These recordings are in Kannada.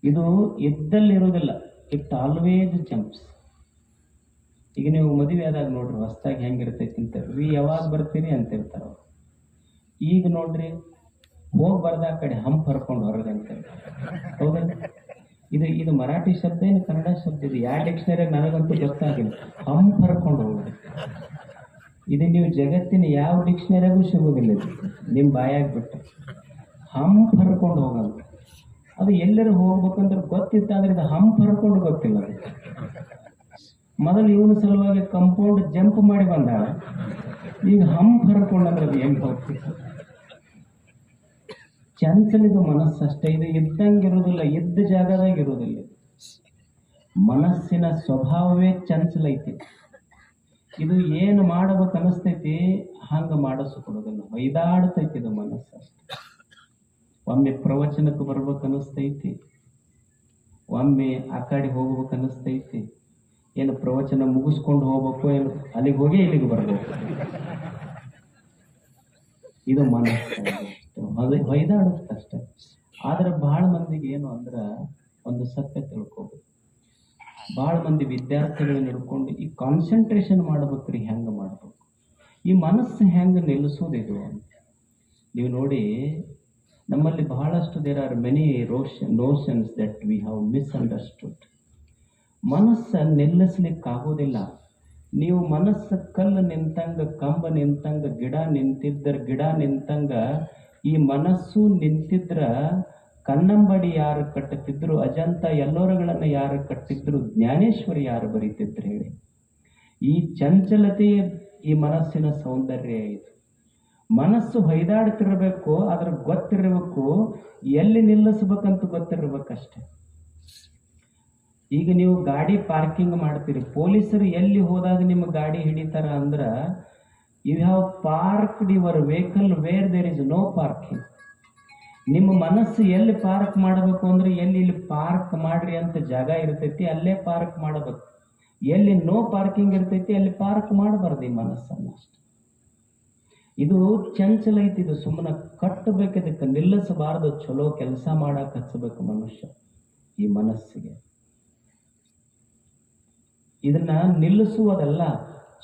ಇದು ಇದ್ದಲ್ಲಿರೋದಿಲ್ಲ, ಇಟ್ ಆಲ್ವೇಸ್ ಜಂಪ್ಸ್. ಈಗ ನೀವು ಮದುವೆ ಆದಾಗ ನೋಡ್ರಿ ಹೊಸ್ದಾಗಿ ಹೆಂಗಿರ್ತೈತಿ ಅಂತ, ಯಾವಾಗ ಬರ್ತೀರಿ ಅಂತಿರ್ತಾರ ಅವ್ರು. ಈಗ ನೋಡ್ರಿ ಹೋಗಿ ಬರ್ದ ಆ ಕಡೆ ಹಂಪ್ ಹರ್ಕೊಂಡು ಹೊರಗೆ ಅಂತ. ಹೌದಲ್ಲ? ಇದು ಮರಾಠಿ ಶಬ್ದ ಏನು ಕನ್ನಡ ಶಬ್ದ? ಇದು ಯಾವ ಡಿಕ್ಷನರಿಯಾಗ ನನಗಂತೂ ಗೊತ್ತಾಗಿಲ್ಲ. ಹಂಪ್ ಹರ್ಕೊಂಡು ಹೋಗ್ರಿ, ಇದು ನೀವು ಜಗತ್ತಿನ ಯಾವ ಡಿಕ್ಷನರಿಯಾಗೂ ಸಿಗೋದಿಲ್ಲ. ಇದು ನಿಮ್ಮ ಬಾಯಾಗಿ ಬಿಟ್ಟು ಹಂಪ್ ಹರ್ಕೊಂಡು ಹೋಗಲ್ಲ. ಅದು ಎಲ್ಲರೂ ಹೋಗ್ಬೇಕಂದ್ರೆ ಗೊತ್ತಿತ್ತಾದ್ರೆ ಇದು ಹಂಪ್ ಹರ್ಕೊಂಡು ಗೊತ್ತಿಲ್ಲ. ಮೊದಲು ಇವನ ಸಲುವಾಗಿ ಕಂಪೌಂಡ್ ಜಂಪ್ ಮಾಡಿ ಬಂದಾಳ, ಈಗ ಹಂಪ್ ಹರ್ಕೊಂಡಂದ್ರೆ ಅದು ಹೆಂಗೆ ಹೋಗ್ತಿತ್ತು? ಚಂಚಲಿದು ಮನಸ್ಸು ಅಷ್ಟೇ. ಇದು ಇದ್ದಂಗಿರೋದಿಲ್ಲ, ಇದ್ದ ಜಾಗದಾಗ ಇರೋದಿಲ್ಲ. ಮನಸ್ಸಿನ ಸ್ವಭಾವವೇ ಚಂಚಲ ಐತಿ. ಇದು ಏನು ಮಾಡಬೇಕು ಅನಿಸ್ತೈತಿ ಹಂಗ ಮಾಡಿಸ್ಕೊಡೋದಿಲ್ಲ, ಒಯ್ದಾಡ್ತೈತಿ ಇದು ಮನಸ್ಸು ಅಷ್ಟೆ. ಒಮ್ಮೆ ಪ್ರವಚನಕ್ಕೆ ಬರ್ಬೇಕು ಅನಿಸ್ತೈತಿ, ಒಮ್ಮೆ ಆ ಕಡೆ ಹೋಗ್ಬೇಕು ಅನಿಸ್ತೈತಿ. ಏನು ಪ್ರವಚನ ಮುಗಿಸ್ಕೊಂಡು ಹೋಗ್ಬೇಕು, ಏನು ಅಲ್ಲಿಗೆ ಹೋಗಿ ಇಲ್ಲಿಗೆ ಬರ್ಬೇಕು. ಇದು ಮನಸ್ಸು ಹೊಯ್ದಾಡುತ್ತಷ್ಟೆ. ಆದ್ರೆ ಬಹಳ ಮಂದಿಗೆ ಏನು ಅಂದ್ರ ಒಂದು ಸತ್ಯ ತಿಳ್ಕೋಬೇಕು. ಬಹಳ ಮಂದಿ ವಿದ್ಯಾರ್ಥಿಗಳು ನಡ್ಕೊಂಡು ಈ ಕಾನ್ಸಂಟ್ರೇಷನ್ ಮಾಡ್ಬೇಕ್ರಿ, ಹೆಂಗ ಮಾಡ್ಬೇಕು, ಈ ಮನಸ್ಸು ಹೆಂಗ ನಿಲ್ಲಿಸೋದಿದು ಅಂತ. ನೀವು ನೋಡಿ, ನಮ್ಮಲ್ಲಿ ಬಹಳಷ್ಟು there are many notions that we have misunderstood. ಮನಸ್ಸು ನಿಲ್ಲಿಸ್ಲಿಕ್ಕಾಗೋದಿಲ್ಲ. ನೀವು ಮನಸ್ಸು ಕಲ್ಲು ನಿಂತಂಗ, ಕಂಬ ನಿಂತಂಗ, ಗಿಡ ನಿಂತಂಗ ಈ ಮನಸ್ಸು ನಿಂತಿದ್ರ ಕನ್ನಂಬಡಿ ಯಾರು ಕಟ್ಟುತ್ತಿದ್ರು, ಅಜಂತ ಎಲ್ಲೋರಗಳನ್ನ ಯಾರು ಕಟ್ಟಿದ್ರು, ಜ್ಞಾನೇಶ್ವರಿ ಯಾರು ಬರೀತಿದ್ರು ಹೇಳಿ. ಈ ಚಂಚಲತೆ ಈ ಮನಸ್ಸಿನ ಸೌಂದರ್ಯ ಇದು. ಮನಸ್ಸು ಹೊಯ್ದಾಡ್ತಿರ್ಬೇಕು, ಅದ್ರ ಗೊತ್ತಿರಬೇಕು, ಎಲ್ಲಿ ನಿಲ್ಲಿಸ್ಬೇಕಂತ ಗೊತ್ತಿರ್ಬೇಕಷ್ಟೆ. ಈಗ ನೀವು ಗಾಡಿ ಪಾರ್ಕಿಂಗ್ ಮಾಡ್ತೀರಿ, ಪೊಲೀಸರು ಎಲ್ಲಿ ಹೋದಾಗ ನಿಮ್ಮ ಗಾಡಿ ಹಿಡಿತಾರ ಅಂದ್ರ, you have parked your vehicle where there is no parking. ನಿಮ್ಮ ಮನಸ್ಸು ಎಲ್ಲಿ ಪಾರ್ಕ್ ಮಾಡಬೇಕು ಅಂದ್ರೆ, ಇಲ್ಲಿ ಪಾರ್ಕ್ ಮಾಡ್ರಿ ಅಂತ ಜಾಗ ಇರ್ತೈತಿ, ಅಲ್ಲೇ ಪಾರ್ಕ್ ಮಾಡಬೇಕು. ಎಲ್ಲಿ ನೋ ಪಾರ್ಕಿಂಗ್ ಇರ್ತೈತಿ ಅಲ್ಲಿ ಪಾರ್ಕ್ ಮಾಡಬಾರ್ದು ಈ ಮನಸ್ಸನ್ನು ಅಷ್ಟೆ. ಇದು ಚಂಚಲ ಐತಿ, ಇದು ಸುಮ್ಮನೆ ಕಟ್ಟಬೇಕು, ಇದಕ್ಕೆ ನಿಲ್ಲಿಸಬಾರ್ದು. ಚಲೋ ಕೆಲಸ ಮಾಡಕ್ ಹಚ್ಚಬೇಕು ಮನುಷ್ಯ ಈ ಮನಸ್ಸಿಗೆ. ಇದನ್ನ ನಿಲ್ಲಿಸುವುದಲ್ಲ,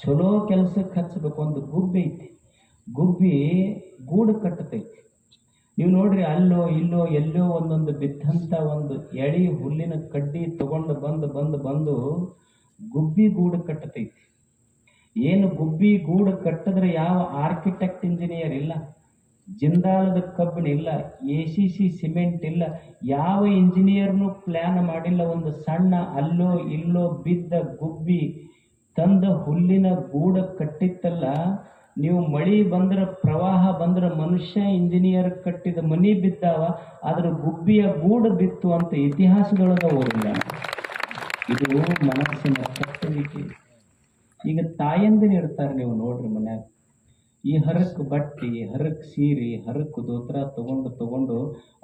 ಚಲೋ ಕೆಲಸಕ್ಕೆ ಹಚ್ಚಬೇಕು. ಒಂದು ಗುಬ್ಬಿ ಐತಿ, ಗುಬ್ಬಿ ಗೂಡು ಕಟ್ಟತೈತಿ. ನೀವು ನೋಡ್ರಿ, ಅಲ್ಲೋ ಇಲ್ಲೋ ಎಲ್ಲೋ ಒಂದೊಂದು ಬಿದ್ದಂತ ಒಂದು ಎಳಿ ಹುಲ್ಲಿನ ಕಡ್ಡಿ ತಗೊಂಡು ಬಂದು ಗುಬ್ಬಿ ಗೂಡು ಕಟ್ಟತೈತಿ. ಏನು ಗುಬ್ಬಿ ಗೂಡು ಕಟ್ಟಿದ್ರೆ ಯಾವ ಆರ್ಕಿಟೆಕ್ಟ್ ಇಂಜಿನಿಯರ್ ಇಲ್ಲ, ಜಿಂದಾಲದ ಕಬ್ಬಿಣ ಇಲ್ಲ, ACC ಸಿಮೆಂಟ್ ಇಲ್ಲ, ಯಾವ ಇಂಜಿನಿಯರ್ನು ಪ್ಲಾನ್ ಮಾಡಿಲ್ಲ. ಒಂದು ಸಣ್ಣ ಅಲ್ಲೋ ಇಲ್ಲೋ ಬಿದ್ದ ಗುಬ್ಬಿ ತಂದ ಹುಲ್ಲಿನ ಗೂಡ ಕಟ್ಟಿತ್ತಲ್ಲ. ನೀವು ಮಳಿ ಬಂದ್ರ, ಪ್ರವಾಹ ಬಂದ್ರ, ಮನುಷ್ಯ ಇಂಜಿನಿಯರ್ ಕಟ್ಟಿದ ಮನಿ ಬಿದ್ದಾವ, ಆದ್ರ ಗುಬ್ಬಿಯ ಗೂಡು ಬಿತ್ತು ಅಂತ ಇತಿಹಾಸದೊಳಗ ಓದಿಲ್ಲ. ಇದು ಮನಸ್ಸಿನ ಕಟ್ಟುವಿಕೆ. ಈಗ ತಾಯಂದಿರು ಇರ್ತಾರೆ, ನೀವು ನೋಡ್ರಿ ಮನ್ಯಾಗ, ಈ ಹರಕ್ ಬಟ್ಟಿ, ಹರಕ್ ಸೀರೆ, ಹರಕ್ ದೋತ್ರ ತಗೊಂಡು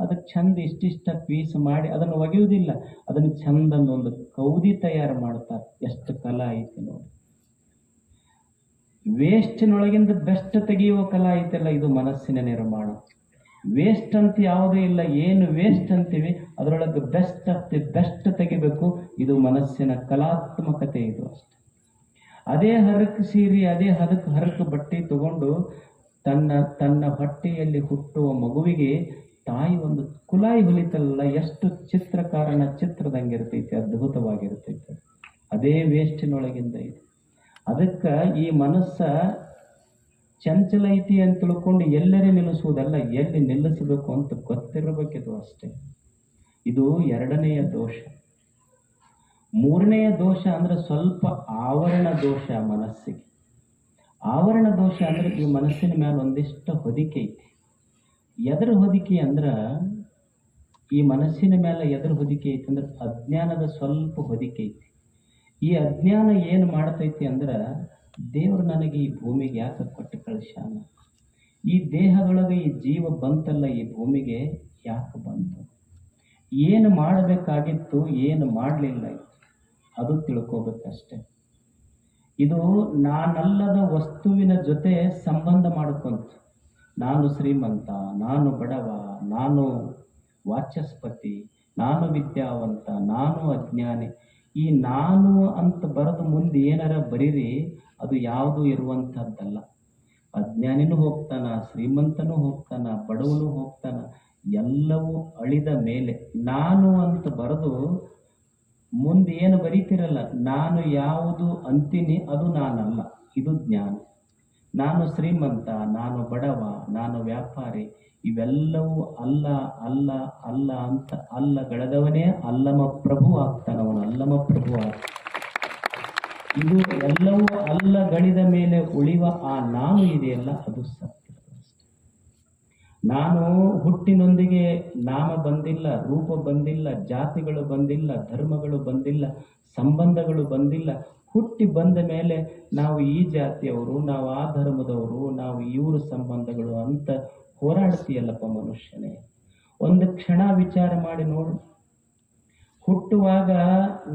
ಅದಕ್ಕೆ ಚಂದ ಇಷ್ಟಿಷ್ಟ ಪೀಸ್ ಮಾಡಿ ಅದನ್ನು ಒಗೆಯುವುದಿಲ್ಲ, ಅದನ್ನು ಚಂದಂದ ಒಂದು ಕೌದಿ ತಯಾರು ಮಾಡ್ತಾರೆ. ಎಷ್ಟು ಕಲಾ ಐತಿ ನೋಡಿ. ವೇಸ್ಟ್ನೊಳಗಿಂದ ಬೆಸ್ಟ್ ತೆಗೆಯುವ ಕಲಾ ಐತಲ್ಲ, ಇದು ಮನಸ್ಸಿನ ನಿರ್ಮಾಣ. ವೇಸ್ಟ್ ಅಂತ ಯಾವುದೇ ಇಲ್ಲ, ಏನು ವೇಸ್ಟ್ ಅಂತೀವಿ ಅದರೊಳಗೆ ಬೆಸ್ಟ್ ಆಫ್ ದಿ ಬೆಸ್ಟ್ ತೆಗಿಬೇಕು. ಇದು ಮನಸ್ಸಿನ ಕಲಾತ್ಮಕತೆ, ಇದು ಅಷ್ಟೆ. ಅದೇ ಹರಕ್ ಸೀರೆ, ಅದೇ ಹರಕ್ ಬಟ್ಟೆ ತಗೊಂಡು ತನ್ನ ಹೊಟ್ಟೆಯಲ್ಲಿ ಹುಟ್ಟುವ ಮಗುವಿಗೆ ತಾಯಿ ಒಂದು ಕುಲಾಯಿ ಹೊಲಿತಲ್ಲ, ಎಷ್ಟು ಚಿತ್ರಕಾರನ ಚಿತ್ರದಂಗಿರ್ತೈತಿ, ಅದ್ಭುತವಾಗಿರ್ತೈತಿ. ಅದೇ ವೇಸ್ಟಿನೊಳಗಿಂದ ಇದೆ. ಅದಕ್ಕೆ ಈ ಮನಸ್ಸ ಚಂಚಲ ಐತಿ ಅಂತ ತಿಳ್ಕೊಂಡು ಎಲ್ಲರೇ ನಿಲ್ಲಿಸುವುದಲ್ಲ, ಎಲ್ಲಿ ನಿಲ್ಲಿಸಬೇಕು ಅಂತ ಗೊತ್ತಿರಬೇಕಿದು ಅಷ್ಟೇ. ಇದು ಎರಡನೆಯ ದೋಷ. ಮೂರನೆಯ ದೋಷ ಅಂದ್ರೆ ಸ್ವಲ್ಪ ಆವರಣ ದೋಷ ಮನಸ್ಸಿಗೆ. ಆವರಣ ದೋಷ ಅಂದ್ರೆ ಈ ಮನಸ್ಸಿನ ಮೇಲೆ ಒಂದಿಷ್ಟು ಹೊದಿಕೆ ಐತಿ. ಎದರ ಹೊದಿಕೆ ಅಂದ್ರ, ಈ ಮನಸ್ಸಿನ ಮೇಲೆ ಎದರ ಹೊದಿಕೆ ಐತಿ ಅಂದ್ರೆ ಅಜ್ಞಾನದ ಸ್ವಲ್ಪ ಹೊದಿಕೆ ಐತಿ. ಈ ಅಜ್ಞಾನ ಏನು ಮಾಡ್ತೈತಿ ಅಂದ್ರ, ದೇವರು ನನಗೆ ಈ ಭೂಮಿಗೆ ಯಾಕೆ ಕೊಟ್ಟು ಕಳಿಸ್ಯಾನ, ಈ ದೇಹದೊಳಗೆ ಈ ಜೀವ ಬಂತಲ್ಲ ಈ ಭೂಮಿಗೆ ಯಾಕೆ ಬಂತು, ಏನು ಮಾಡಬೇಕಾಗಿತ್ತು ಏನು ಮಾಡಲಿಲ್ಲ, ಅದು ತಿಳ್ಕೋಬೇಕಷ್ಟೆ. ಇದು ನಾನಲ್ಲದ ವಸ್ತುವಿನ ಜೊತೆ ಸಂಬಂಧ ಮಾಡ್ಕೊಂತ, ನಾನು ಶ್ರೀಮಂತ, ನಾನು ಬಡವ, ನಾನು ವಾಚಸ್ಪತಿ, ನಾನು ವಿದ್ಯಾವಂತ, ನಾನು ಅಜ್ಞಾನಿ. ಈ ನಾನು ಅಂತ ಬರೆದು ಮುಂದೆ ಏನಾರ ಬರೀರಿ, ಅದು ಯಾವುದು ಇರುವಂಥದ್ದಲ್ಲ. ಅಜ್ಞಾನಿನೂ ಹೋಗ್ತಾನ, ಶ್ರೀಮಂತನೂ ಹೋಗ್ತಾನ, ಬಡವನು ಹೋಗ್ತಾನ, ಎಲ್ಲವೂ ಅಳಿದ ಮೇಲೆ ನಾನು ಅಂತ ಬರೆದು ಮುಂದೆ ಏನು ಬರೀತಿರಲ್ಲ, ನಾನು ಯಾವುದು ಅಂತೀನಿ ಅದು ನಾನಲ್ಲ, ಇದು ಜ್ಞಾನ. ನಾನು ಶ್ರೀಮಂತ, ನಾನು ಬಡವ, ನಾನು ವ್ಯಾಪಾರಿ, ಇವೆಲ್ಲವೂ ಅಲ್ಲ ಅಲ್ಲ ಅಲ್ಲ ಅಂತ ಅಲ್ಲಗಳೆದವನೇ ಅಲ್ಲಮ ಪ್ರಭು ಆಗ್ತಾನವನು, ಅಲ್ಲಮ ಪ್ರಭು ಆಗ್ತಾನ. ಇದು ಎಲ್ಲವೂ ಅಲ್ಲಗಳಿದ ಮೇಲೆ ಉಳಿವ ಆ ನಾನು ಇದೆಯಲ್ಲ, ಅದು ಸತ್ಯ. ನಾನು ಹುಟ್ಟಿನೊಂದಿಗೆ ನಾಮ ಬಂದಿಲ್ಲ, ರೂಪ ಬಂದಿಲ್ಲ, ಜಾತಿಗಳು ಬಂದಿಲ್ಲ, ಧರ್ಮಗಳು ಬಂದಿಲ್ಲ, ಸಂಬಂಧಗಳು ಬಂದಿಲ್ಲ. ಹುಟ್ಟಿ ಬಂದ ಮೇಲೆ ನಾವು ಈ ಜಾತಿಯವರು, ನಾವು ಆ ಧರ್ಮದವರು, ನಾವು ಇವರು ಸಂಬಂಧಗಳು ಅಂತ ಹೋರಾಡ್ತೀಯಲ್ಲಪ್ಪ ಮನುಷ್ಯನೇ. ಒಂದು ಕ್ಷಣ ವಿಚಾರ ಮಾಡಿ ನೋಡು. ಹುಟ್ಟುವಾಗ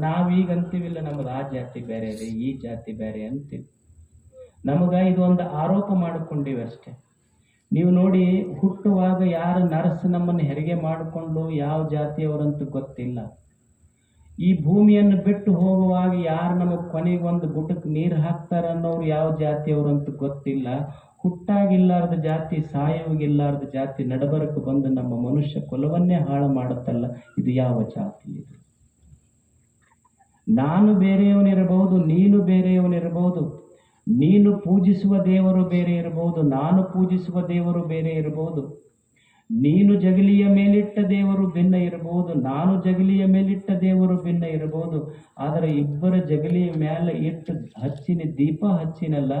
ನಾವೀಗ ಅಂತೀವಿಲ್ಲ, ನಮ್ಮದು ಆ ಜಾತಿ ಬೇರೆ ಇದೆ, ಈ ಜಾತಿ ಬೇರೆ ಅಂತೀವಿ. ನಮಗ ಇದು ಒಂದು ಆರೋಪ ಮಾಡಿಕೊಂಡಿವಿ ಅಷ್ಟೇ. ನೀವು ನೋಡಿ, ಹುಟ್ಟುವಾಗ ಯಾರು ನರ್ಸ್ ನಮ್ಮನ್ನು ಹೆರಿಗೆ ಮಾಡಿಕೊಂಡು ಯಾವ ಜಾತಿಯವರಂತ ಗೊತ್ತಿಲ್ಲ. ಈ ಭೂಮಿಯನ್ನು ಬಿಟ್ಟು ಹೋಗುವಾಗ ಯಾರು ನಮಗೆ ಕೊನೆಗೆ ಒಂದು ಗುಟಕ್ಕೆ ನೀರು ಹಾಕ್ತಾರ ಅನ್ನೋರು ಯಾವ ಜಾತಿಯವರಂತ ಗೊತ್ತಿಲ್ಲ. ಹುಟ್ಟಾಗಿಲ್ಲಾರ್ದ ಜಾತಿ, ಸಾಯೋಗಿಲ್ಲಾರ್ದ ಜಾತಿ ನಡಬರಕ್ಕೆ ಬಂದು ನಮ್ಮ ಮನುಷ್ಯ ಕುಲವನ್ನೇ ಹಾಳು ಮಾಡುತ್ತಲ್ಲ, ಇದು ಯಾವ ಜಾತಿ? ಇದು ನಾನು ಬೇರೆಯವನಿರಬಹುದು, ನೀನು ಬೇರೆಯವನಿರಬಹುದು, ನೀನು ಪೂಜಿಸುವ ದೇವರು ಬೇರೆ ಇರಬಹುದು, ನಾನು ಪೂಜಿಸುವ ದೇವರು ಬೇರೆ ಇರಬಹುದು, ನೀನು ಜಗಲಿಯ ಮೇಲಿಟ್ಟ ದೇವರು ಭಿನ್ನ ಇರಬಹುದು, ನಾನು ಜಗಲಿಯ ಮೇಲಿಟ್ಟ ದೇವರು ಭಿನ್ನ ಇರಬಹುದು. ಆದರೆ ಇಬ್ಬರ ಜಗಲಿಯ ಮೇಲೆ ಇಟ್ಟು ಹಚ್ಚಿನ ದೀಪ ಹಚ್ಚಿನಲ್ಲ,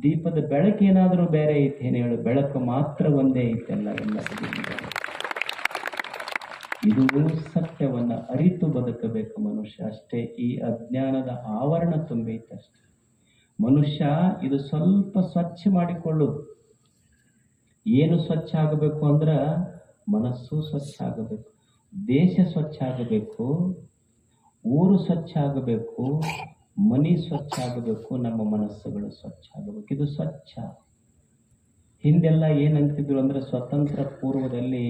ದೀಪದ ಬೆಳಕೇನಾದರೂ ಬೇರೆ ಐತೇನು ಹೇಳು? ಬೆಳಕು ಮಾತ್ರ ಒಂದೇ ಐತೆಲ್ಲ. ಎಲ್ಲ ಇದು ಸತ್ಯವನ್ನ ಅರಿತು ಬದುಕಬೇಕು ಮನುಷ್ಯ ಅಷ್ಟೇ. ಈ ಅಜ್ಞಾನದ ಆವರಣ ತುಂಬೈತಷ್ಟೆ. ಮನುಷ್ಯ ಇದು ಸ್ವಲ್ಪ ಸ್ವಚ್ಛ ಮಾಡಿಕೊಳ್ಳುವುದು. ಏನು ಸ್ವಚ್ಛ ಆಗಬೇಕು ಅಂದ್ರೆ ಮನಸ್ಸು ಸ್ವಚ್ಛ ಆಗಬೇಕು, ದೇಶ ಸ್ವಚ್ಛ ಆಗಬೇಕು, ಊರು ಸ್ವಚ್ಛ ಆಗಬೇಕು, ಮನಿ ಸ್ವಚ್ಛ ಆಗಬೇಕು, ನಮ್ಮ ಮನಸ್ಸುಗಳು ಸ್ವಚ್ಛ ಆಗಬೇಕು. ಇದು ಸ್ವಚ್ಛ. ಹಿಂದೆಲ್ಲ ಏನಂತಿದ್ರು ಅಂದ್ರೆ, ಸ್ವತಂತ್ರ ಪೂರ್ವದಲ್ಲಿ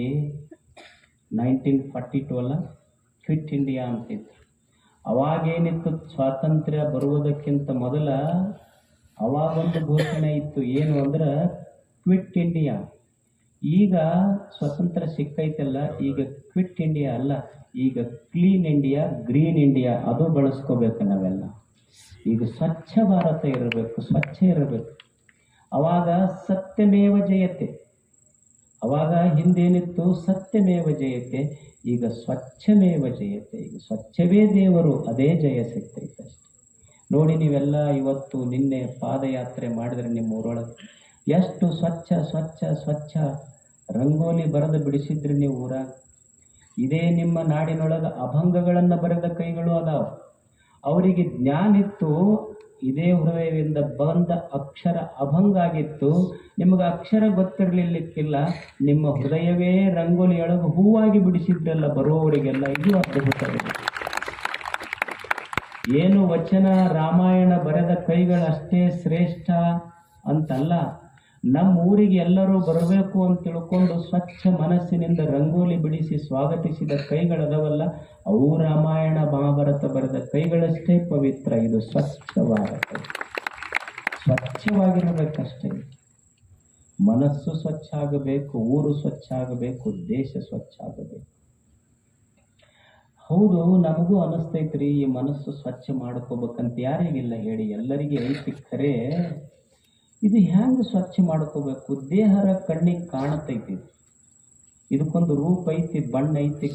1942 ಅಲ್ಲ, ಕ್ವಿಟ್ ಇಂಡಿಯಾ ಅಂತಿದ್ರು. ಅವಾಗೇನಿತ್ತು, ಸ್ವಾತಂತ್ರ್ಯ ಬರುವುದಕ್ಕಿಂತ ಮೊದಲ ಅವಾಗೊಂದು ಘೋಷಣೆ ಇತ್ತು. ಏನು ಅಂದ್ರೆ ಕ್ವಿಟ್ ಇಂಡಿಯಾ. ಈಗ ಸ್ವತಂತ್ರ ಸಿಕ್ಕೈತಲ್ಲ, ಈಗ ಕ್ವಿಟ್ ಇಂಡಿಯಾ ಅಲ್ಲ, ಈಗ ಕ್ಲೀನ್ ಇಂಡಿಯಾ, ಗ್ರೀನ್ ಇಂಡಿಯಾ ಅದು ಬಳಸ್ಕೋಬೇಕು ನಾವೆಲ್ಲ. ಈಗ ಸ್ವಚ್ಛ ಭಾರತ ಇರಬೇಕು, ಸ್ವಚ್ಛ ಇರಬೇಕು. ಅವಾಗ ಸತ್ಯಮೇವ ಜಯತೆ. ಅವಾಗ ಹಿಂದೇನಿತ್ತು? ಸತ್ಯಮೇವ ಜಯತೆ. ಈಗ ಸ್ವಚ್ಛಮೇವ ಜಯತೆ. ಈಗ ಸ್ವಚ್ಛವೇ ದೇವರು, ಅದೇ ಜಯ ಸಿಗ್ತೈತೆ ಅಷ್ಟೆ. ನೋಡಿ, ನೀವೆಲ್ಲ ಇವತ್ತು ನಿನ್ನೆ ಪಾದಯಾತ್ರೆ ಮಾಡಿದ್ರೆ ನಿಮ್ಮ ಊರೊಳಗೆ ಎಷ್ಟು ಸ್ವಚ್ಛ ಸ್ವಚ್ಛ ಸ್ವಚ್ಛ ರಂಗೋಲಿ ಬರೆದು ಬಿಡಿಸಿದ್ರಿ ನೀವು ಊರಾಗ. ಇದೇ ನಿಮ್ಮ ನಾಡಿನೊಳಗೆ ಅಭಂಗಗಳನ್ನು ಬರೆದ ಕೈಗಳು ಅದಾವ. ಅವರಿಗೆ ಜ್ಞಾನ ಇತ್ತು, ಇದೇ ಹೃದಯದಿಂದ ಬಂದ ಅಕ್ಷರ ಅಭಂಗ ಆಗಿತ್ತು. ನಿಮಗೆ ಅಕ್ಷರ ಗೊತ್ತಿರಲಿಕ್ಕಿಲ್ಲ, ನಿಮ್ಮ ಹೃದಯವೇ ರಂಗೋಲಿಯೊಳಗೆ ಹೂವಾಗಿ ಬಿಡಿಸಿದ್ರಲ್ಲ ಬರುವವರಿಗೆಲ್ಲ. ಇದು ಅದ್ಭುತ. ಏನು ವಚನ ರಾಮಾಯಣ ಬರೆದ ಕೈಗಳಷ್ಟೇ ಶ್ರೇಷ್ಠ ಅಂತಲ್ಲ, ನಮ್ಮ ಊರಿಗೆ ಎಲ್ಲರೂ ಬರಬೇಕು ಅಂತ ತಿಳ್ಕೊಂಡು ಸ್ವಚ್ಛ ಮನಸ್ಸಿನಿಂದ ರಂಗೋಲಿ ಬಿಡಿಸಿ ಸ್ವಾಗತಿಸಿದ ಕೈಗಳದವಲ್ಲ, ಅವು ರಾಮಾಯಣ ಮಹಾಭಾರತ ಬರೆದ ಕೈಗಳಷ್ಟೇ ಪವಿತ್ರ. ಇದು ಸ್ವಚ್ಛವಾದ ಕೈ. ಸ್ವಚ್ಛವಾಗಿರಬೇಕಷ್ಟೇ. ಮನಸ್ಸು ಸ್ವಚ್ಛ ಆಗಬೇಕು, ಊರು ಸ್ವಚ್ಛ ಆಗಬೇಕು, ದೇಶ ಸ್ವಚ್ಛ ಆಗಬೇಕು. ಹೌದು, ನಮಗೂ ಅನಿಸ್ತೈತ್ರಿ ಈ ಮನಸ್ಸು ಸ್ವಚ್ಛ ಮಾಡ್ಕೋಬೇಕಂತ. ಯಾರಿಗಿಲ್ಲ ಹೇಳಿ? ಎಲ್ಲರಿಗೆ ಐತಿ. ಖರೆ ಇದು ಹೆಂಗೆ ಸ್ವಚ್ಛ ಮಾಡ್ಕೋಬೇಕು? ದೇಹರ ಕಣ್ಣಿಗೆ ಕಾಣತೈತಿ, ಇದಕ್ಕೊಂದು ರೂಪ ಐತಿ, ಬಣ್ಣ ಐತಿ,